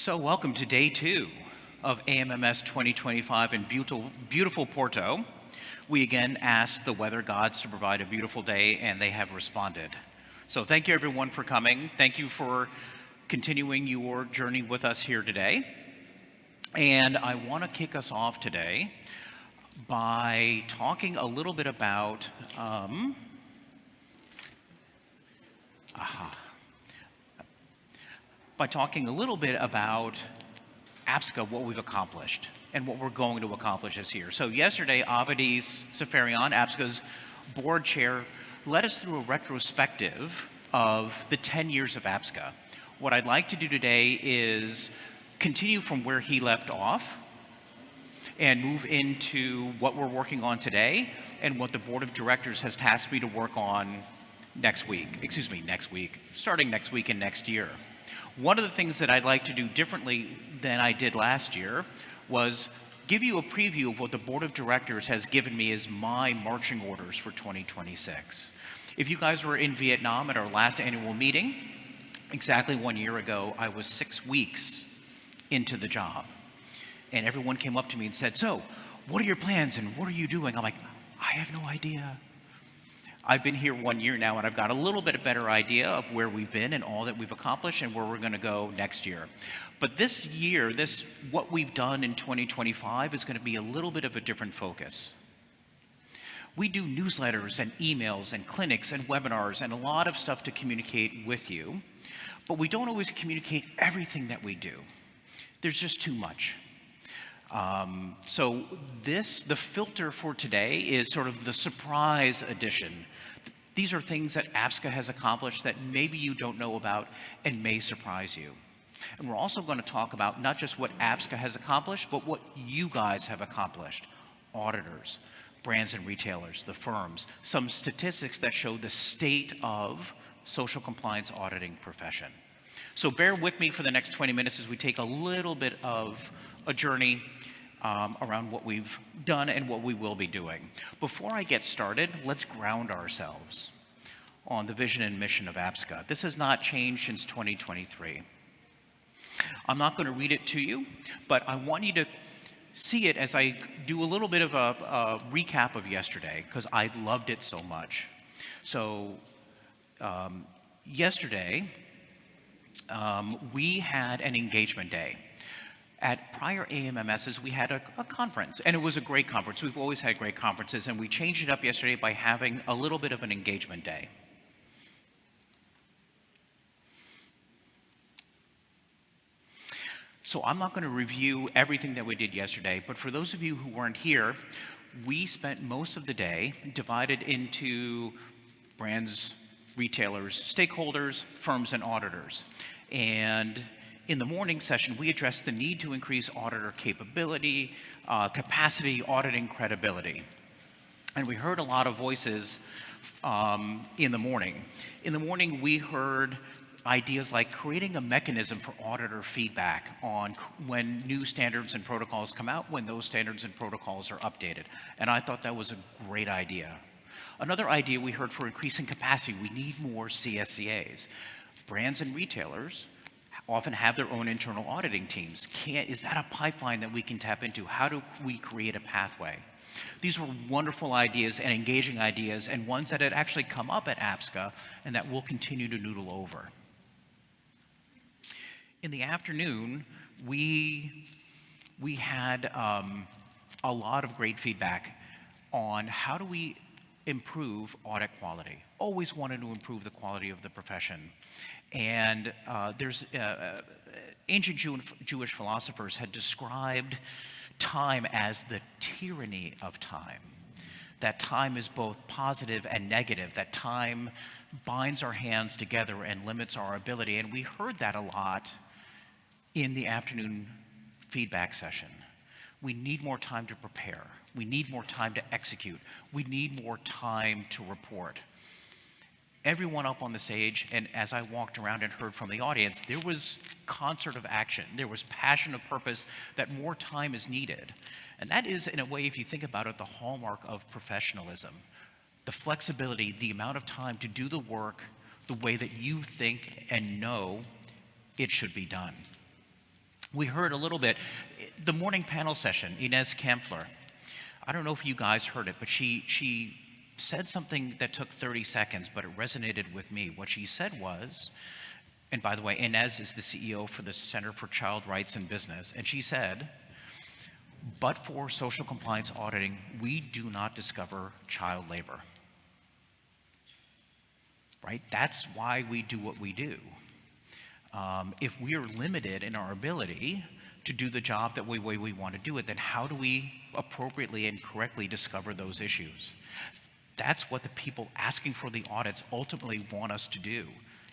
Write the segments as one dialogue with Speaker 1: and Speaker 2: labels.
Speaker 1: So welcome to day 2 of AMMS 2025 in beautiful Porto. We again asked the weather gods to provide a beautiful day, and they have responded. So thank you everyone for coming. Thank you for continuing your journey with us here today. And I want to kick us off today by talking a little bit about APSCA, what we've accomplished and what we're going to accomplish this year. So yesterday, Avadis Safarian, APSCA's board chair, led us through a retrospective of the 10 years of APSCA. What I'd like to do today is continue from where he left off and move into what we're working on today and what the board of directors has tasked me to work on starting next week and next year. One of the things that I'd like to do differently than I did last year was give you a preview of what the board of directors has given me as my marching orders for 2026. If you guys were in Vietnam at our last annual meeting, exactly 1 year ago, I was 6 weeks into the job. And everyone came up to me and said, "So, what are your plans and what are you doing?" I'm like, I have no idea. I've been here 1 year now, and I've got a little bit better idea of where we've been and all that we've accomplished and where we're going to go next year. But this year, what we've done in 2025 is going to be a little bit of a different focus. We do newsletters and emails and clinics and webinars and a lot of stuff to communicate with you, but we don't always communicate everything that we do. There's just too much. The filter for today is sort of the surprise edition. These are things that APSCA has accomplished that maybe you don't know about and may surprise you. And we're also going to talk about not just what APSCA has accomplished, but what you guys have accomplished. Auditors, brands and retailers, the firms, some statistics that show the state of social compliance auditing profession. So bear with me for the next 20 minutes as we take a little bit of a journey around what we've done and what we will be doing. Before I get started, let's ground ourselves on the vision and mission of APSCA. This has not changed since 2023. I'm not going to read it to you, but I want you to see it as I do a little bit of a recap of yesterday, because I loved it so much. So yesterday, we had an engagement day. At prior AMMSs, we had a conference, and it was a great conference. We've always had great conferences, and we changed it up yesterday by having a little bit of an engagement day. So I'm not going to review everything that we did yesterday, but for those of you who weren't here, we spent most of the day divided into brands, retailers, stakeholders, firms, and auditors. And in the morning session, we addressed the need to increase auditor capability, capacity, auditing credibility. And we heard a lot of voices in the morning. In the morning, we heard ideas like creating a mechanism for auditor feedback on when new standards and protocols come out, when those standards and protocols are updated. And I thought that was a great idea. Another idea we heard for increasing capacity, we need more CSCAs. Brands and retailers often have their own internal auditing teams. Is that a pipeline that we can tap into? How do we create a pathway? These were wonderful ideas and engaging ideas, and ones that had actually come up at APSCA and that we'll continue to noodle over. In the afternoon, we had a lot of great feedback on how do we improve audit quality. Always wanted to improve the quality of the profession. And there's ancient Jewish philosophers had described time as the tyranny of time. That time is both positive and negative. That time binds our hands together and limits our ability. And we heard that a lot in the afternoon feedback session. We need more time to prepare. We need more time to execute. We need more time to report. Everyone up on the stage, and as I walked around and heard from the audience, there was concert of action. There was passion of purpose that more time is needed. And that is, in a way, if you think about it, the hallmark of professionalism. The flexibility, the amount of time to do the work the way that you think and know it should be done. We heard a little bit, the morning panel session, Inez Kampfler. I don't know if you guys heard it, but she said something that took 30 seconds, but it resonated with me. What she said was, and by the way, Inez is the CEO for the Center for Child Rights in Business, and she said, but for social compliance auditing, we do not discover child labor. Right? That's why we do what we do. If we are limited in our ability to do the job that way we want to do it, then how do we appropriately and correctly discover those issues? That's what the people asking for the audits ultimately want us to do,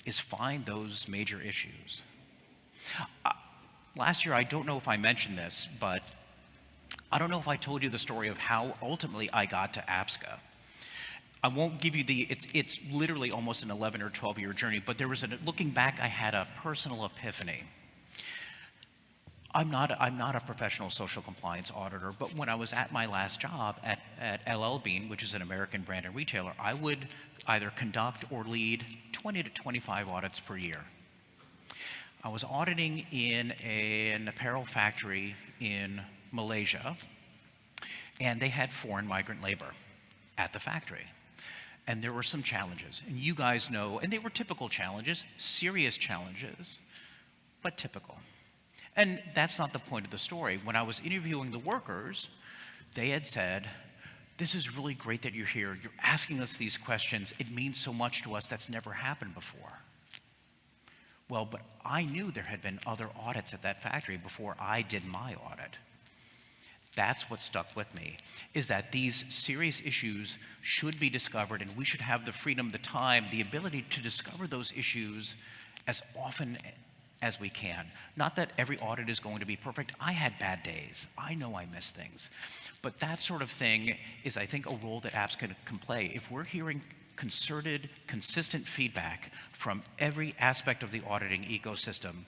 Speaker 1: is find those major issues. Last year, I don't know if I mentioned this, but I don't know if I told you the story of how ultimately I got to APSCA. I won't give you it's literally almost an 11 or 12-year journey, but there was looking back, I had a personal epiphany. I'm not a professional social compliance auditor, but when I was at my last job at LL Bean, which is an American brand and retailer, I would either conduct or lead 20 to 25 audits per year. I was auditing in an apparel factory in Malaysia, and they had foreign migrant labor at the factory. And there were some challenges, and you guys know, and they were typical challenges, serious challenges, but typical. And that's not the point of the story. When I was interviewing the workers, they had said, this is really great that you're here. You're asking us these questions. It means so much to us. That's never happened before. Well, but I knew there had been other audits at that factory before I did my audit. That's what stuck with me, is that these serious issues should be discovered, and we should have the freedom, the time, the ability to discover those issues as often as we can. Not that every audit is going to be perfect. I had bad days. I know I miss things. But that sort of thing is, I think, a role that APSCA can play. If we're hearing concerted, consistent feedback from every aspect of the auditing ecosystem,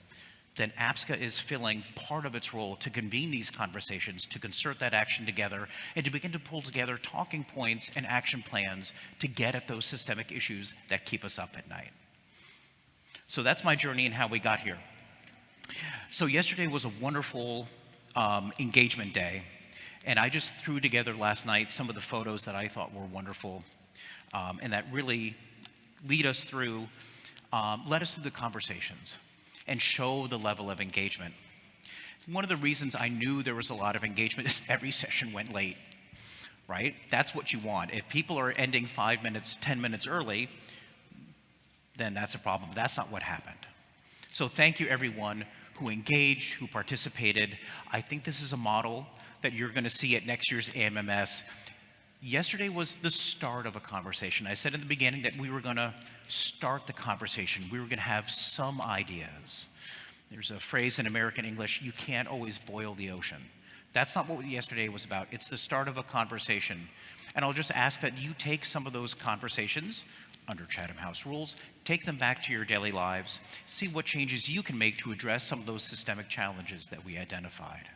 Speaker 1: then APSCA is filling part of its role to convene these conversations, to concert that action together, and to begin to pull together talking points and action plans to get at those systemic issues that keep us up at night. So that's my journey and how we got here. So yesterday was a wonderful engagement day, and I just threw together last night some of the photos that I thought were wonderful and that really led us through the conversations and show the level of engagement. One of the reasons I knew there was a lot of engagement is every session went late, right? That's what you want. If people are ending 5 minutes, 10 minutes early, then that's a problem. That's not what happened. So thank you everyone who engaged, who participated. I think this is a model that you're going to see at next year's AMMS. Yesterday was the start of a conversation. I said in the beginning that we were going to start the conversation. We were going to have some ideas. There's a phrase in American English, you can't always boil the ocean. That's not what yesterday was about. It's the start of a conversation. And I'll just ask that you take some of those conversations under Chatham House rules, take them back to your daily lives, see what changes you can make to address some of those systemic challenges that we identified.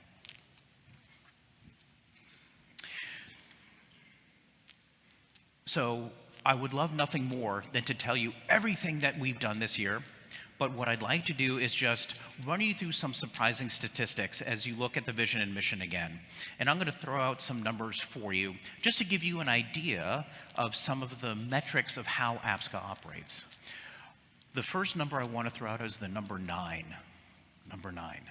Speaker 1: So I would love nothing more than to tell you everything that we've done this year, but what I'd like to do is just run you through some surprising statistics as you look at the vision and mission again. And I'm going to throw out some numbers for you just to give you an idea of some of the metrics of how APSCA operates. The first number I want to throw out is the number 9. Number 9.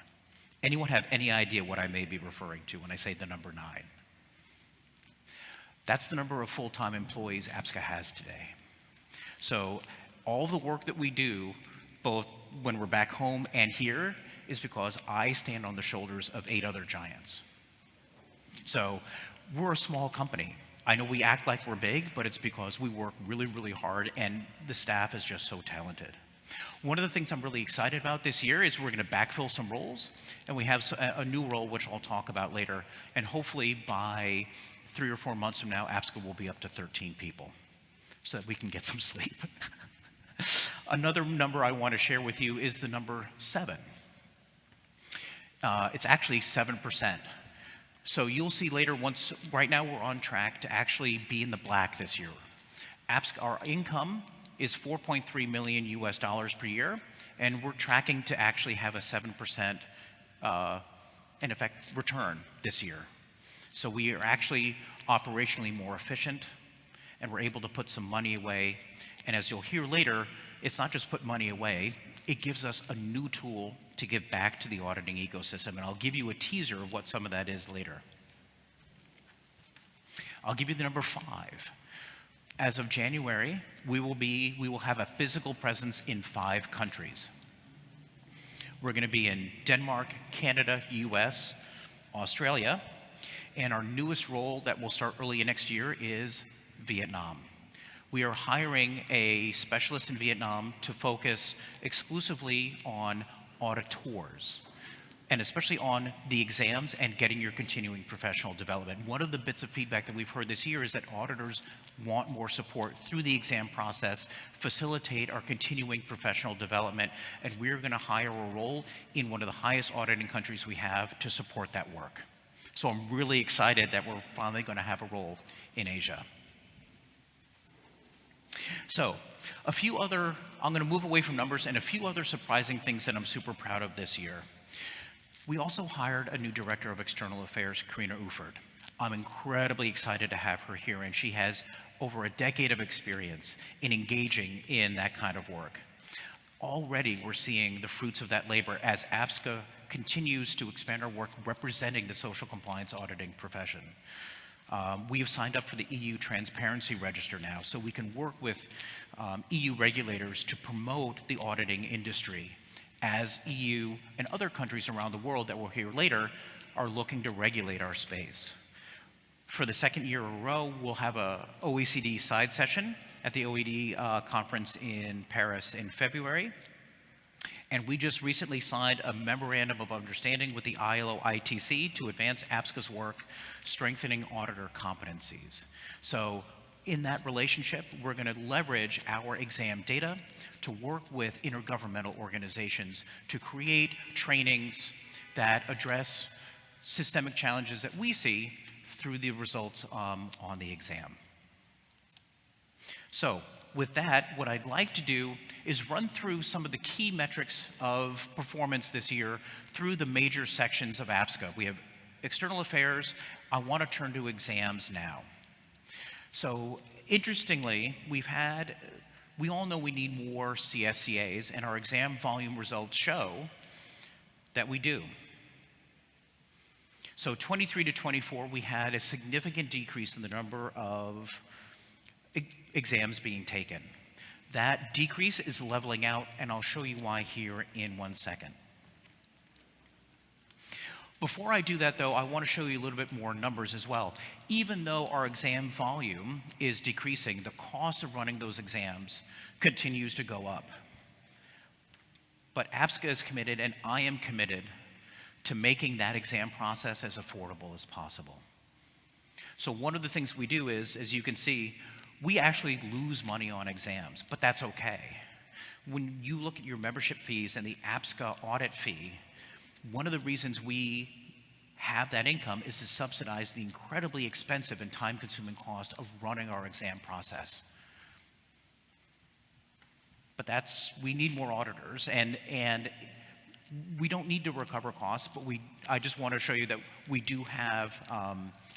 Speaker 1: Anyone have any idea what I may be referring to when I say the number 9? That's the number of full-time employees APSCA has today. So all the work that we do, both when we're back home and here, is because I stand on the shoulders of 8 other giants. So we're a small company. I know we act like we're big, but it's because we work really, really hard, and the staff is just so talented. One of the things I'm really excited about this year is we're going to backfill some roles, and we have a new role, which I'll talk about later, and hopefully by 3 or 4 months from now, APSCA will be up to 13 people so that we can get some sleep. Another number I want to share with you is the number 7. It's actually 7%. So you'll see later, right now we're on track to actually be in the black this year. APSCA, our income is $4.3 million US per year, and we're tracking to actually have a 7% in effect, return this year. So we are actually operationally more efficient, and we're able to put some money away. And as you'll hear later, it's not just put money away, it gives us a new tool to give back to the auditing ecosystem. And I'll give you a teaser of what some of that is later. I'll give you the number 5. As of January, we will have a physical presence in 5 countries. We're going to be in Denmark, Canada, US, Australia, and our newest role that will start early next year is Vietnam. We are hiring a specialist in Vietnam to focus exclusively on auditors, and especially on the exams and getting your continuing professional development. One of the bits of feedback that we've heard this year is that auditors want more support through the exam process, facilitate our continuing professional development, and we're going to hire a role in one of the highest auditing countries we have to support that work. So I'm really excited that we're finally going to have a role in Asia. So I'm going to move away from numbers and a few other surprising things that I'm super proud of this year. We also hired a new director of external affairs, Karina Uford. I'm incredibly excited to have her here, and she has over a decade of experience in engaging in that kind of work. Already we're seeing the fruits of that labor as APSCA continues to expand our work representing the social compliance auditing profession. We have signed up for the EU Transparency Register now, so we can work with EU regulators to promote the auditing industry as EU and other countries around the world that we'll hear later are looking to regulate our space. For the second year in a row, we'll have a OECD side session at the OECD conference in Paris in February. And we just recently signed a memorandum of understanding with the ILO ITC to advance APSCA's work, strengthening auditor competencies. So in that relationship, we're going to leverage our exam data to work with intergovernmental organizations to create trainings that address systemic challenges that we see through the results on the exam. So with that, what I'd like to do is run through some of the key metrics of performance this year through the major sections of APSCA. We have external affairs. I want to turn to exams now. So interestingly, we all know we need more CSCAs, and our exam volume results show that we do. So 23 to 24, we had a significant decrease in the number of exams being taken. That decrease is leveling out, and I'll show you why here in 1 second. Before I do that, though, I want to show you a little bit more numbers as well. Even though our exam volume is decreasing, the cost of running those exams continues to go up. But APSCA is committed, and I am committed to making that exam process as affordable as possible. So one of the things we do is, as you can see, we actually lose money on exams, but that's okay. When you look at your membership fees and the APSCA audit fee, one of the reasons we have that income is to subsidize the incredibly expensive and time-consuming cost of running our exam process. But we need more auditors, and we don't need to recover costs, but I just want to show you that we do have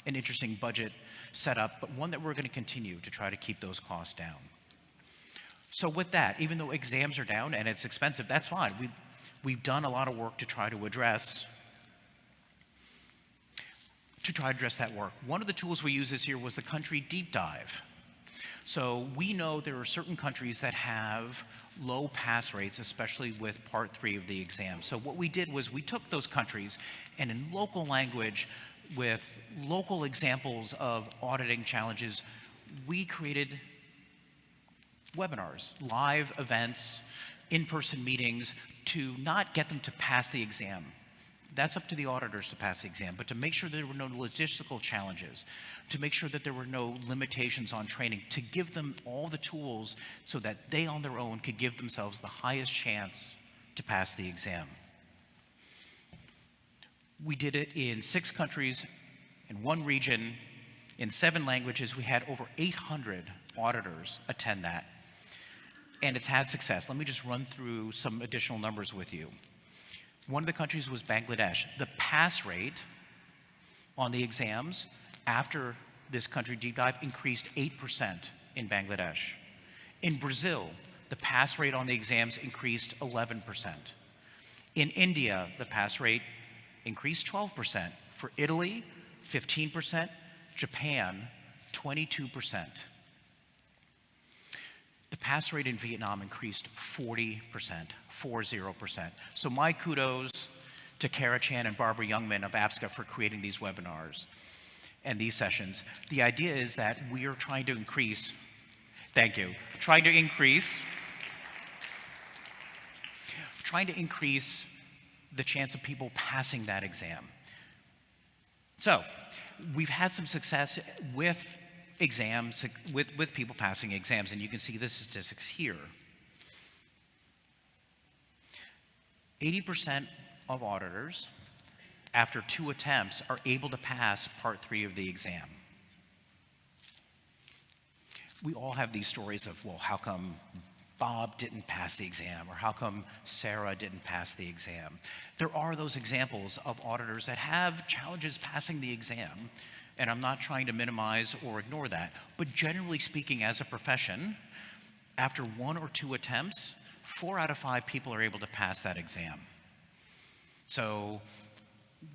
Speaker 1: an interesting budget set up, but one that we're going to continue to try to keep those costs down. So with that, even though exams are down and it's expensive, that's fine. We've done a lot of work to try to address that work. One of the tools we used this year was the country deep dive. So we know there are certain countries that have low pass rates, especially with part 3 of the exam. So what we did was we took those countries and in local language with local examples of auditing challenges, we created webinars, live events, in-person meetings to not get them to pass the exam. That's up to the auditors to pass the exam, but to make sure there were no logistical challenges, to make sure that there were no limitations on training, to give them all the tools so that they on their own could give themselves the highest chance to pass the exam. We did it in 6 countries, in 1 region, in 7 languages. We had over 800 auditors attend that, and it's had success. Let me just run through some additional numbers with you. One of the countries was Bangladesh. The pass rate on the exams after this country deep dive increased 8% in Bangladesh. In Brazil, the pass rate on the exams increased 11%. In India, the pass rate increased 12%. For Italy, 15%. Japan, 22%. The pass rate in Vietnam increased 40%, 40%. So my kudos to Kara Chan and Barbara Youngman of APSCA for creating these webinars and these sessions. The idea is that we are trying to increase, thank you, trying to increase the chance of people passing that exam. So we've had some success with exams, with people passing exams, and you can see the statistics here. 80% of auditors, after 2 attempts, are able to pass part 3 of the exam. We all have these stories of, well, how come Bob didn't pass the exam, or how come Sarah didn't pass the exam? There are those examples of auditors that have challenges passing the exam, and I'm not trying to minimize or ignore that, but generally speaking, as a profession, after 1 or 2 attempts, 4 out of 5 people are able to pass that exam. So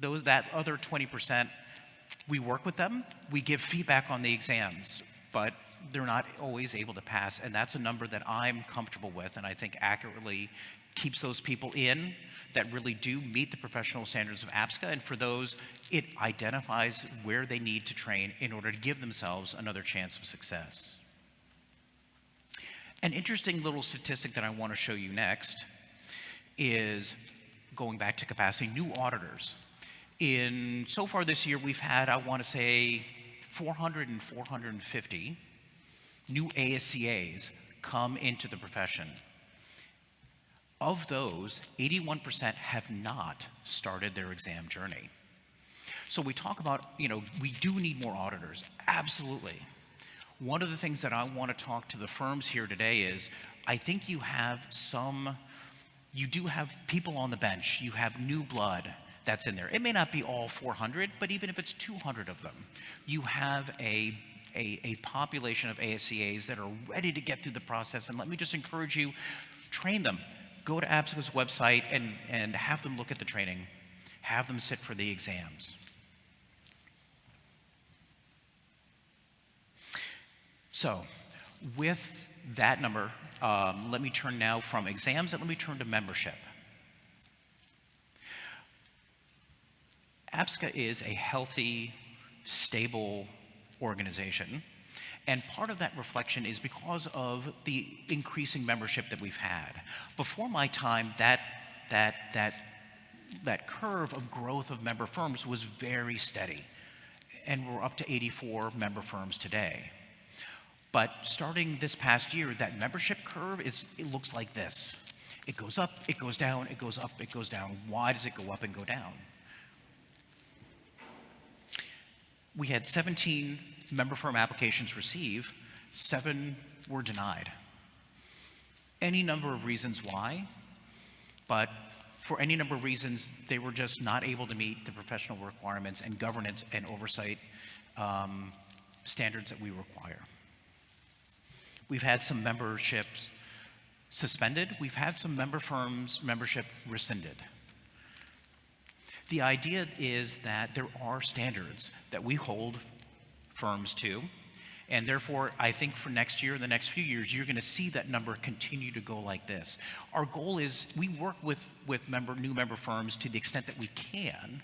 Speaker 1: that other 20%, we work with them, we give feedback on the exams, but they're not always able to pass, and that's a number that I'm comfortable with, and I think accurately keeps those people in that really do meet the professional standards of APSCA, and for those, it identifies where they need to train in order to give themselves another chance of success. An interesting little statistic that I want to show you next is going back to capacity, new auditors. So far this year, we've had, I want to say, 400 and 450 new ASCAs come into the profession. Of those, 81% have not started their exam journey. So we talk about, we do need more auditors, absolutely. One of the things that I want to talk to the firms here today is, I think you do have people on the bench, you have new blood that's in there. It may not be all 400, but even if it's 200 of them, you have a population of ASCAs that are ready to get through the process. And let me just encourage you, train them. Go to APSCA's website and have them look at the training. Have them sit for the exams. So with that number, let me turn now from exams and let me turn to membership. APSCA is a healthy, stable organization, and part of that reflection is because of the increasing membership that we've had. Before my time, that curve of growth of member firms was very steady, and we're up to 84 member firms today. But starting this past year, that membership curve it looks like this. It goes up, it goes down, it goes up, it goes down. Why does it go up and go down? We had 17 member firm applications received, 7 were denied. Any number of reasons why, but for any number of reasons, they were just not able to meet the professional requirements and governance and oversight standards that we require. We've had some memberships suspended. We've had some member firms' membership rescinded. The idea is that there are standards that we hold firms to, and therefore, I think for next year, the next few years, you're going to see that number continue to go like this. Our goal is we work with new member firms to the extent that we can,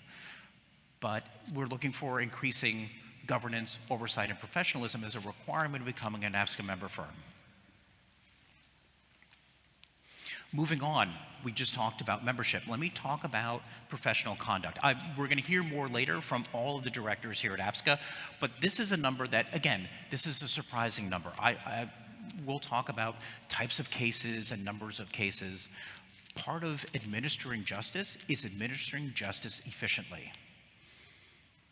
Speaker 1: but we're looking for increasing governance, oversight, and professionalism as a requirement of becoming an APSCA member firm. Moving on, we just talked about membership. Let me talk about professional conduct. We're going to hear more later from all of the directors here at APSCA, but this is a number that, again, this is a surprising number. We'll talk about types of cases and numbers of cases. Part of administering justice is administering justice efficiently.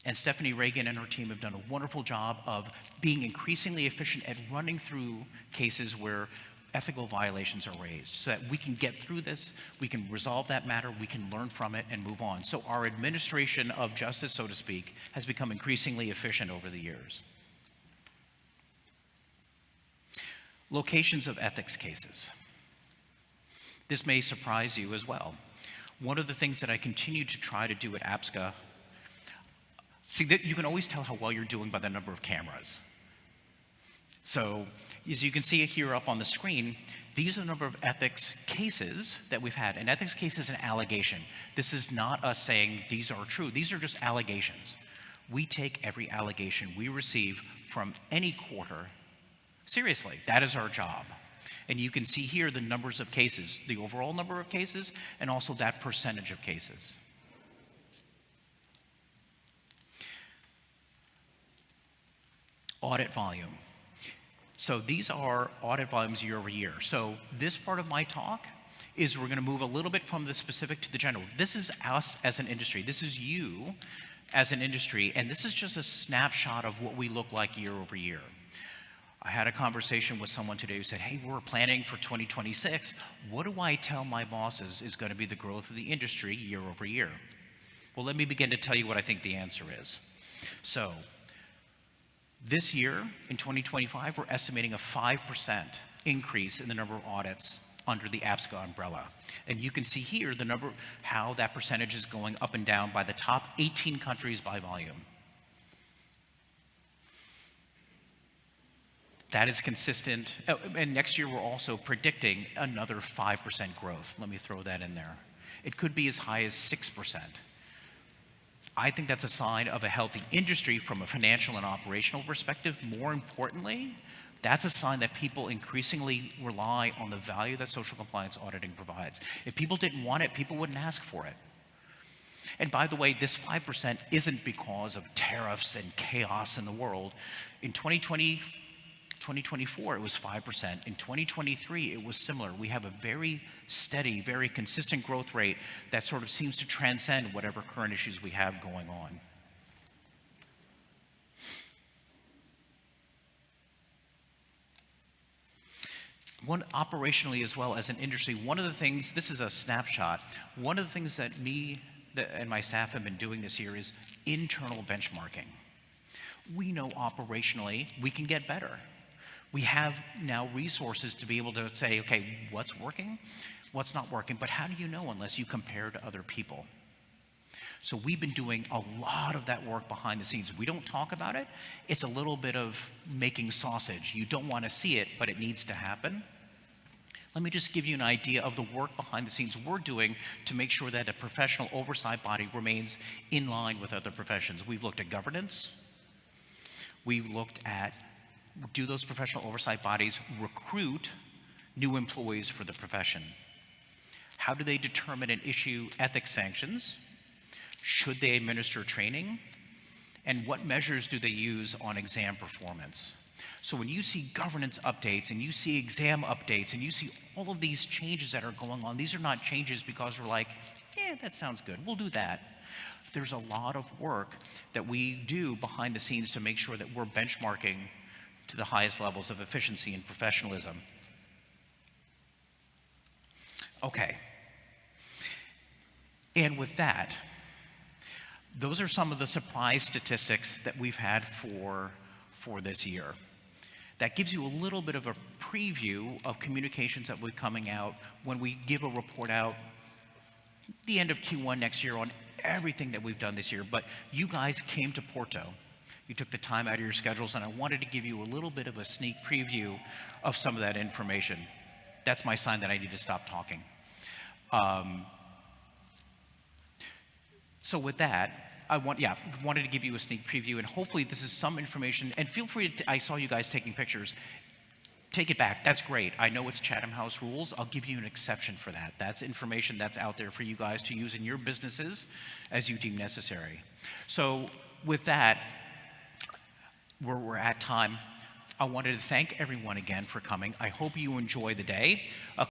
Speaker 1: And Stephanie Reagan and her team have done a wonderful job of being increasingly efficient at running through cases where ethical violations are raised so that we can get through this, we can resolve that matter, we can learn from it and move on. So our administration of justice, so to speak, has become increasingly efficient over the years. Locations of ethics cases. This may surprise you as well. One of the things that I continue to try to do at APSCA, see, that you can always tell how well you're doing by the number of cameras. So, as you can see it here up on the screen, these are the number of ethics cases that we've had. An ethics case is an allegation. This is not us saying these are true. These are just allegations. We take every allegation we receive from any quarter seriously. That is our job. And you can see here the numbers of cases, the overall number of cases, and also that percentage of cases. Audit volume. So these are audit volumes year over year. So this part of my talk is we're going to move a little bit from the specific to the general. This is us as an industry. This is you as an industry. And this is just a snapshot of what we look like year over year. I had a conversation with someone today who said, hey, we're planning for 2026. What do I tell my bosses is going to be the growth of the industry year over year? Well, let me begin to tell you what I think the answer is. So this year, in 2025, we're estimating a 5% increase in the number of audits under the APSCA umbrella. And you can see here the number, how that percentage is going up and down by the top 18 countries by volume. That is consistent, and next year we're also predicting another 5% growth. Let me throw that in there. It could be as high as 6%. I think that's a sign of a healthy industry from a financial and operational perspective. More importantly, that's a sign that people increasingly rely on the value that social compliance auditing provides. If people didn't want it, people wouldn't ask for it. And by the way, this 5% isn't because of tariffs and chaos in the world. In 2024, it was 5%. In 2023, it was similar. We have a very steady, very consistent growth rate that sort of seems to transcend whatever current issues we have going on. One operationally as well as an industry, one of the things, this is a snapshot, one of the things that me and my staff have been doing this year is internal benchmarking. We know operationally we can get better. We have now resources to be able to say, okay, what's working, what's not working, but how do you know unless you compare to other people? So we've been doing a lot of that work behind the scenes. We don't talk about it. It's a little bit of making sausage. You don't want to see it, but it needs to happen. Let me just give you an idea of the work behind the scenes we're doing to make sure that a professional oversight body remains in line with other professions. We've looked at governance. We've looked at, do those professional oversight bodies recruit new employees for the profession? How do they determine and issue ethics sanctions? Should they administer training? And what measures do they use on exam performance? So when you see governance updates and you see exam updates and you see all of these changes that are going on, these are not changes because we're like, yeah, that sounds good, we'll do that. There's a lot of work that we do behind the scenes to make sure that we're benchmarking to the highest levels of efficiency and professionalism. Okay. And with that, those are some of the surprise statistics that we've had for this year. That gives you a little bit of a preview of communications that will be coming out when we give a report out the end of Q1 next year on everything that we've done this year. But you guys came to Porto. You took the time out of your schedules, and I wanted to give you a little bit of a sneak preview of some of that information. That's my sign that I need to stop talking. So with that, I wanted to give you a sneak preview, and hopefully this is some information, and feel free to, I saw you guys taking pictures. Take it back, that's great. I know it's Chatham House rules. I'll give you an exception for that. That's information that's out there for you guys to use in your businesses as you deem necessary. So with that, we're at time. I wanted to thank everyone again for coming. I hope you enjoy the day. A